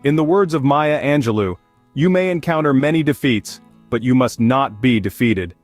In the words of Maya Angelou, you may encounter many defeats, but you must not be defeated.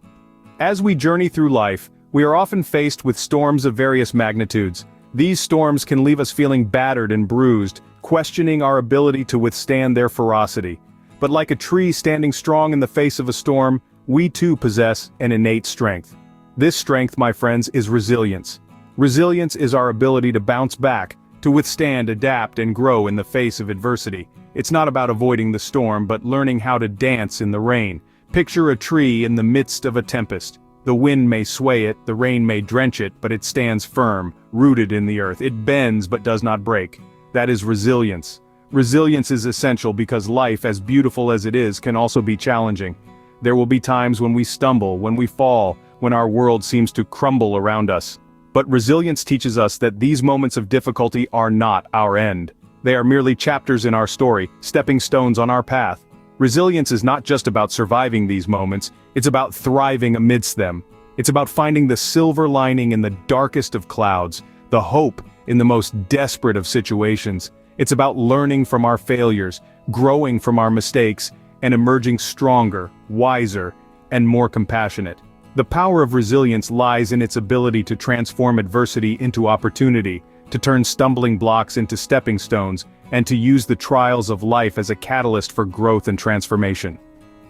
As we journey through life, we are often faced with storms of various magnitudes. These storms can leave us feeling battered and bruised, questioning our ability to withstand their ferocity. But like a tree standing strong in the face of a storm, we too possess an innate strength. This strength, my friends, is resilience. Resilience is our ability to bounce back, to withstand, adapt, and grow in the face of adversity. It's not about avoiding the storm, but learning how to dance in the rain. Picture a tree in the midst of a tempest. The wind may sway it, the rain may drench it, but it stands firm, rooted in the earth. It bends but does not break. That is resilience. Resilience is essential because life, as beautiful as it is, can also be challenging. There will be times when we stumble, when we fall, when our world seems to crumble around us. But resilience teaches us that these moments of difficulty are not our end. They are merely chapters in our story, stepping stones on our path. Resilience is not just about surviving these moments, it's about thriving amidst them. It's about finding the silver lining in the darkest of clouds, the hope in the most desperate of situations. It's about learning from our failures, growing from our mistakes, and emerging stronger, wiser, and more compassionate. The power of resilience lies in its ability to transform adversity into opportunity, to turn stumbling blocks into stepping stones, and to use the trials of life as a catalyst for growth and transformation.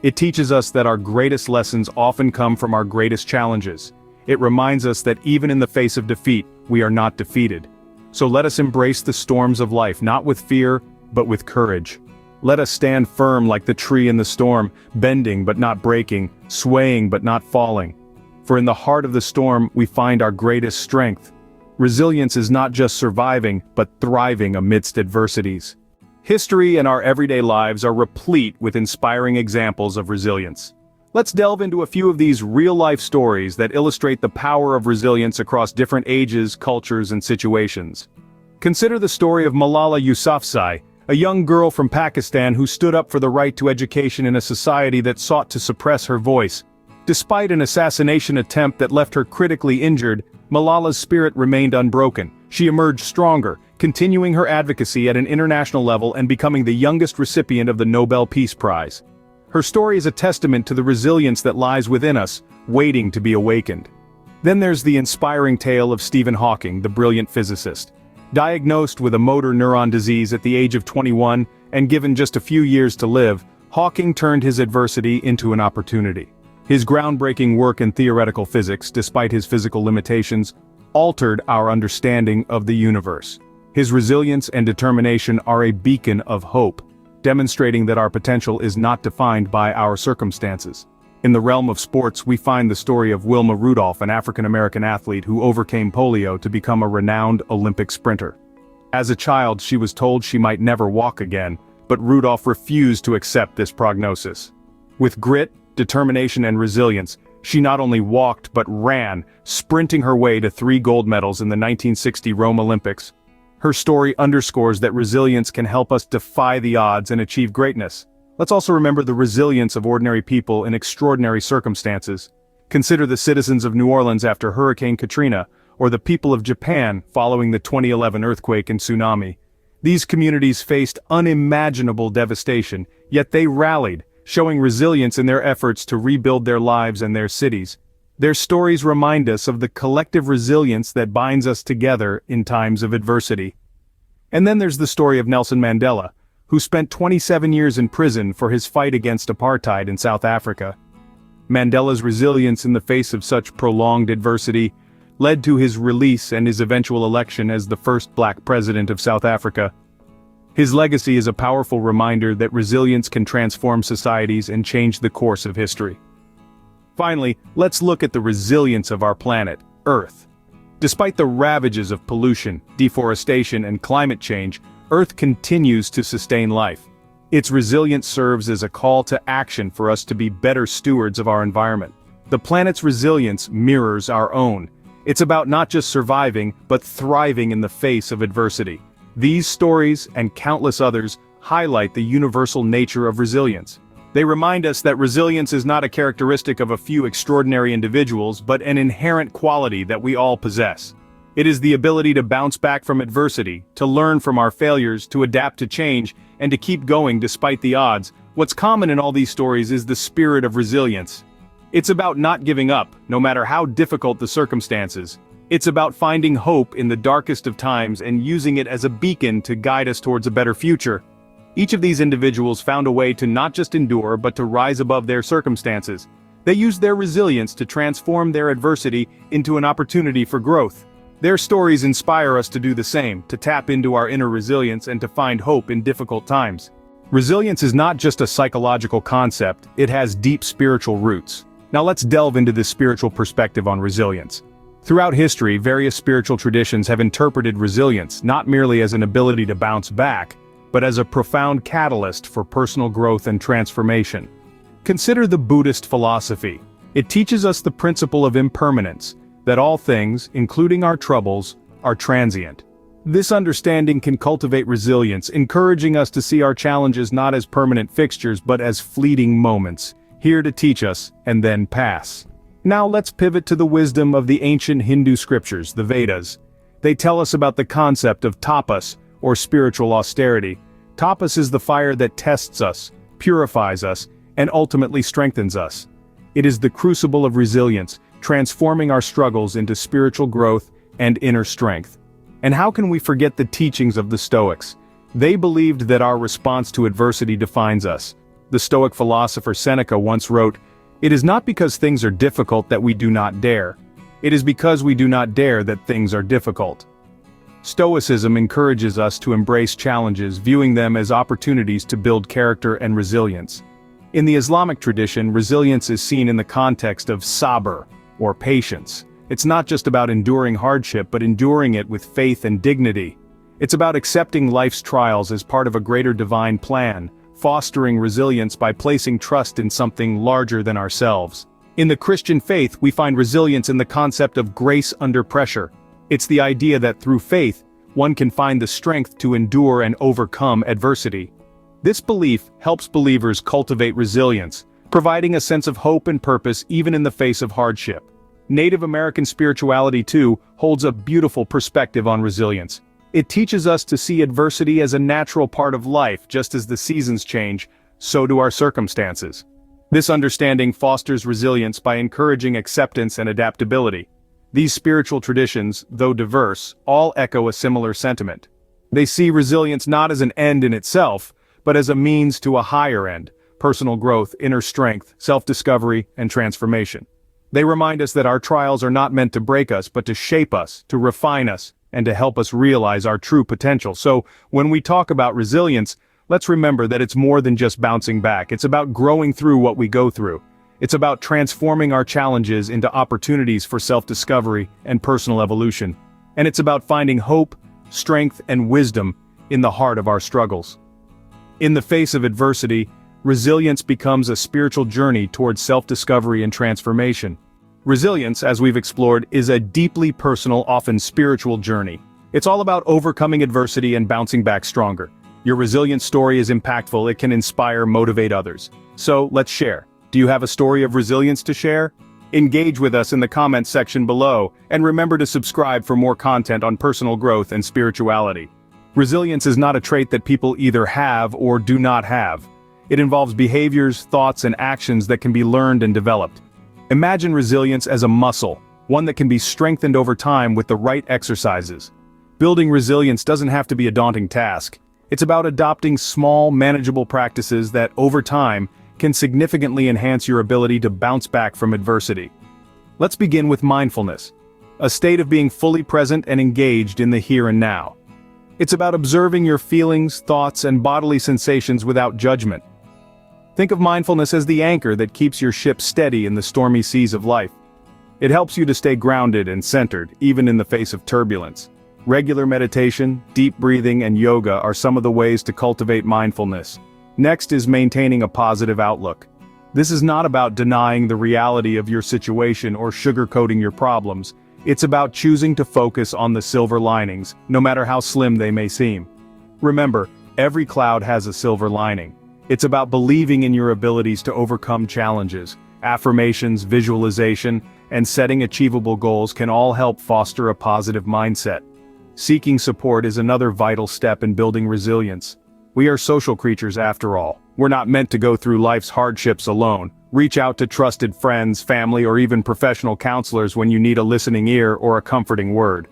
It teaches us that our greatest lessons often come from our greatest challenges. It reminds us that even in the face of defeat, we are not defeated. So let us embrace the storms of life, not with fear, but with courage. Let us stand firm like the tree in the storm, bending but not breaking, swaying but not falling. For in the heart of the storm, we find our greatest strength. Resilience is not just surviving, but thriving amidst adversities. History and our everyday lives are replete with inspiring examples of resilience. Let's delve into a few of these real-life stories that illustrate the power of resilience across different ages, cultures, and situations. Consider the story of Malala Yousafzai, a young girl from Pakistan who stood up for the right to education in a society that sought to suppress her voice. Despite an assassination attempt that left her critically injured, Malala's spirit remained unbroken. She emerged stronger, continuing her advocacy at an international level and becoming the youngest recipient of the Nobel Peace Prize. Her story is a testament to the resilience that lies within us, waiting to be awakened. Then there's the inspiring tale of Stephen Hawking, the brilliant physicist. Diagnosed with a motor neuron disease at the age of 21 and given just a few years to live, Hawking turned his adversity into an opportunity. His groundbreaking work in theoretical physics, despite his physical limitations, altered our understanding of the universe. His resilience and determination are a beacon of hope, demonstrating that our potential is not defined by our circumstances. In the realm of sports, we find the story of Wilma Rudolph, an African-American athlete who overcame polio to become a renowned Olympic sprinter. As a child, she was told she might never walk again, but Rudolph refused to accept this prognosis. With grit, determination, and resilience, she not only walked but ran, sprinting her way to 3 gold medals in the 1960 Rome Olympics. Her story underscores that resilience can help us defy the odds and achieve greatness. Let's also remember the resilience of ordinary people in extraordinary circumstances. Consider the citizens of New Orleans after Hurricane Katrina, or the people of Japan following the 2011 earthquake and tsunami. These communities faced unimaginable devastation, yet they rallied, showing resilience in their efforts to rebuild their lives and their cities. Their stories remind us of the collective resilience that binds us together in times of adversity. And then there's the story of Nelson Mandela, who spent 27 years in prison for his fight against apartheid in South Africa. Mandela's resilience in the face of such prolonged adversity led to his release and his eventual election as the first black president of South Africa. His legacy is a powerful reminder that resilience can transform societies and change the course of history. Finally, let's look at the resilience of our planet, Earth. Despite the ravages of pollution, deforestation, and climate change, Earth continues to sustain life. Its resilience serves as a call to action for us to be better stewards of our environment. The planet's resilience mirrors our own. It's about not just surviving, but thriving in the face of adversity. These stories, and countless others, highlight the universal nature of resilience. They remind us that resilience is not a characteristic of a few extraordinary individuals, but an inherent quality that we all possess. It is the ability to bounce back from adversity, to learn from our failures, to adapt to change, and to keep going despite the odds. What's common in all these stories is the spirit of resilience. It's about not giving up, no matter how difficult the circumstances. It's about finding hope in the darkest of times and using it as a beacon to guide us towards a better future. Each of these individuals found a way to not just endure but to rise above their circumstances. They used their resilience to transform their adversity into an opportunity for growth. Their stories inspire us to do the same, to tap into our inner resilience and to find hope in difficult times. Resilience is not just a psychological concept, it has deep spiritual roots. Now let's delve into this spiritual perspective on resilience. Throughout history, various spiritual traditions have interpreted resilience not merely as an ability to bounce back, but as a profound catalyst for personal growth and transformation. Consider the Buddhist philosophy. It teaches us the principle of impermanence, that all things, including our troubles, are transient. This understanding can cultivate resilience, encouraging us to see our challenges not as permanent fixtures but as fleeting moments, here to teach us and then pass. Now let's pivot to the wisdom of the ancient Hindu scriptures, the Vedas. They tell us about the concept of tapas, or spiritual austerity. Tapas is the fire that tests us, purifies us, and ultimately strengthens us. It is the crucible of resilience, transforming our struggles into spiritual growth and inner strength. And how can we forget the teachings of the Stoics? They believed that our response to adversity defines us. The Stoic philosopher Seneca once wrote, "It is not because things are difficult that we do not dare. It is because we do not dare that things are difficult." Stoicism encourages us to embrace challenges, viewing them as opportunities to build character and resilience. In the Islamic tradition, resilience is seen in the context of sabr, or patience. It's not just about enduring hardship but enduring it with faith and dignity. It's about accepting life's trials as part of a greater divine plan, fostering resilience by placing trust in something larger than ourselves. In the Christian faith, we find resilience in the concept of grace under pressure. It's the idea that through faith, one can find the strength to endure and overcome adversity. This belief helps believers cultivate resilience, providing a sense of hope and purpose even in the face of hardship. Native American spirituality, too, holds a beautiful perspective on resilience. It teaches us to see adversity as a natural part of life. Just as the seasons change, so do our circumstances. This understanding fosters resilience by encouraging acceptance and adaptability. These spiritual traditions, though diverse, all echo a similar sentiment. They see resilience not as an end in itself, but as a means to a higher end: personal growth, inner strength, self-discovery, and transformation. They remind us that our trials are not meant to break us, but to shape us, to refine us, and to help us realize our true potential. So, when we talk about resilience, let's remember that it's more than just bouncing back. It's about growing through what we go through. It's about transforming our challenges into opportunities for self-discovery and personal evolution. And it's about finding hope, strength, and wisdom in the heart of our struggles. In the face of adversity, resilience becomes a spiritual journey towards self-discovery and transformation. Resilience, as we've explored, is a deeply personal, often spiritual journey. It's all about overcoming adversity and bouncing back stronger. Your resilience story is impactful. It can inspire, motivate others. So, let's share. Do you have a story of resilience to share? Engage with us in the comments section below, and remember to subscribe for more content on personal growth and spirituality. Resilience is not a trait that people either have or do not have. It involves behaviors, thoughts, and actions that can be learned and developed. Imagine resilience as a muscle, one that can be strengthened over time with the right exercises. Building resilience doesn't have to be a daunting task. It's about adopting small, manageable practices that, over time, can significantly enhance your ability to bounce back from adversity. Let's begin with mindfulness, a state of being fully present and engaged in the here and now. It's about observing your feelings, thoughts, and bodily sensations without judgment. Think of mindfulness as the anchor that keeps your ship steady in the stormy seas of life. It helps you to stay grounded and centered, even in the face of turbulence. Regular meditation, deep breathing, and yoga are some of the ways to cultivate mindfulness. Next is maintaining a positive outlook. This is not about denying the reality of your situation or sugarcoating your problems. It's about choosing to focus on the silver linings, no matter how slim they may seem. Remember, every cloud has a silver lining. It's about believing in your abilities to overcome challenges, Affirmations, visualization, and setting achievable goals can all help foster a positive mindset. Seeking support is another vital step in building resilience. We are social creatures after all. We're not meant to go through life's hardships alone. Reach out to trusted friends, family, or even professional counselors when you need a listening ear or a comforting word.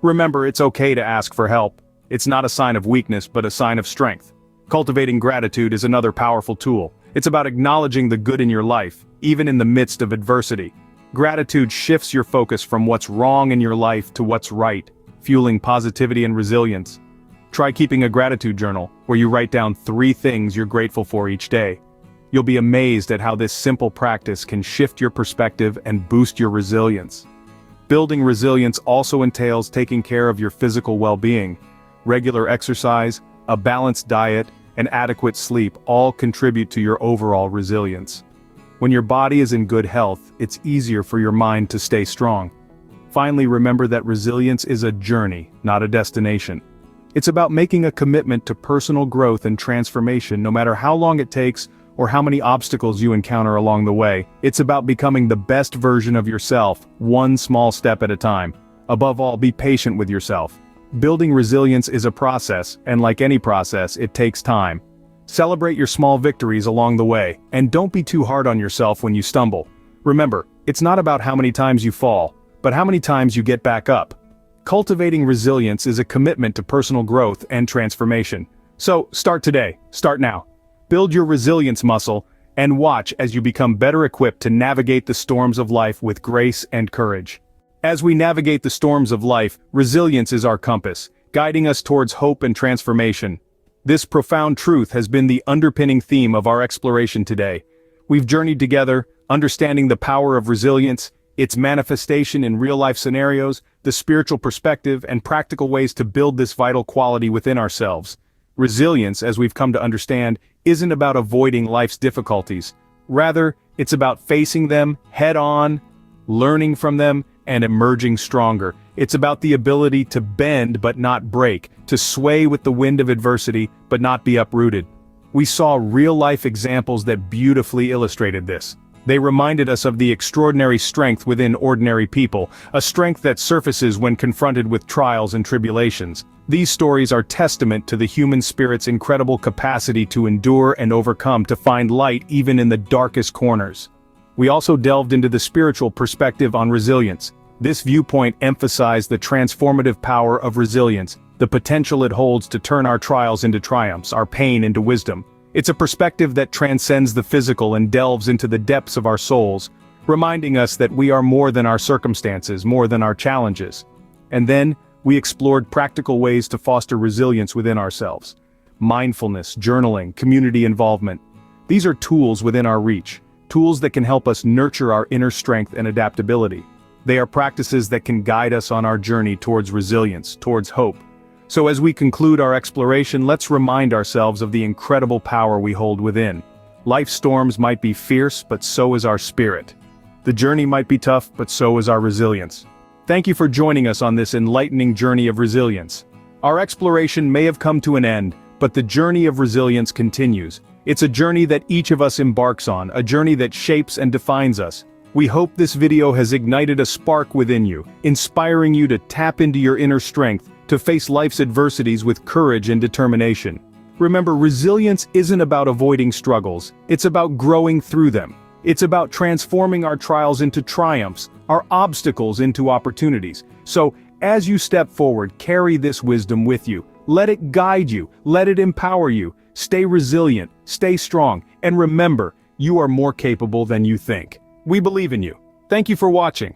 Remember, it's okay to ask for help. It's not a sign of weakness, but a sign of strength. Cultivating gratitude is another powerful tool. It's about acknowledging the good in your life, even in the midst of adversity. Gratitude shifts your focus from what's wrong in your life to what's right, fueling positivity and resilience. Try keeping a gratitude journal, where you write down 3 things you're grateful for each day. You'll be amazed at how this simple practice can shift your perspective and boost your resilience. Building resilience also entails taking care of your physical well-being. Regular exercise, a balanced diet, and adequate sleep all contribute to your overall resilience. When your body is in good health, it's easier for your mind to stay strong. Finally, remember that resilience is a journey, not a destination. It's about making a commitment to personal growth and transformation no matter how long it takes or how many obstacles you encounter along the way. It's about becoming the best version of yourself, one small step at a time. Above all, be patient with yourself. Building resilience is a process, and like any process, it takes time. Celebrate your small victories along the way, and don't be too hard on yourself when you stumble. Remember, it's not about how many times you fall, but how many times you get back up. Cultivating resilience is a commitment to personal growth and transformation. So, start today, start now. Build your resilience muscle, and watch as you become better equipped to navigate the storms of life with grace and courage. As we navigate the storms of life, resilience is our compass, guiding us towards hope and transformation. This profound truth has been the underpinning theme of our exploration today. We've journeyed together, understanding the power of resilience, its manifestation in real-life scenarios, the spiritual perspective, and practical ways to build this vital quality within ourselves. Resilience, as we've come to understand, isn't about avoiding life's difficulties. Rather, it's about facing them head-on, learning from them, and emerging stronger. It's about the ability to bend but not break, to sway with the wind of adversity but not be uprooted. We saw real-life examples that beautifully illustrated this. They reminded us of the extraordinary strength within ordinary people, a strength that surfaces when confronted with trials and tribulations. These stories are testament to the human spirit's incredible capacity to endure and overcome, to find light even in the darkest corners. We also delved into the spiritual perspective on resilience. This viewpoint emphasized the transformative power of resilience, the potential it holds to turn our trials into triumphs, our pain into wisdom. It's a perspective that transcends the physical and delves into the depths of our souls, reminding us that we are more than our circumstances, more than our challenges. And then, we explored practical ways to foster resilience within ourselves. Mindfulness, journaling, community involvement. These are tools within our reach, tools that can help us nurture our inner strength and adaptability. They are practices that can guide us on our journey towards resilience, towards hope. So as we conclude our exploration, let's remind ourselves of the incredible power we hold within. Life's storms might be fierce, but so is our spirit. The journey might be tough, but so is our resilience. Thank you for joining us on this enlightening journey of resilience. Our exploration may have come to an end, but the journey of resilience continues. It's a journey that each of us embarks on, a journey that shapes and defines us. We hope this video has ignited a spark within you, inspiring you to tap into your inner strength, to face life's adversities with courage and determination. Remember, resilience isn't about avoiding struggles, it's about growing through them. It's about transforming our trials into triumphs, our obstacles into opportunities. So, as you step forward, carry this wisdom with you. Let it guide you, let it empower you. Stay resilient, stay strong, and remember, you are more capable than you think. We believe in you. Thank you for watching.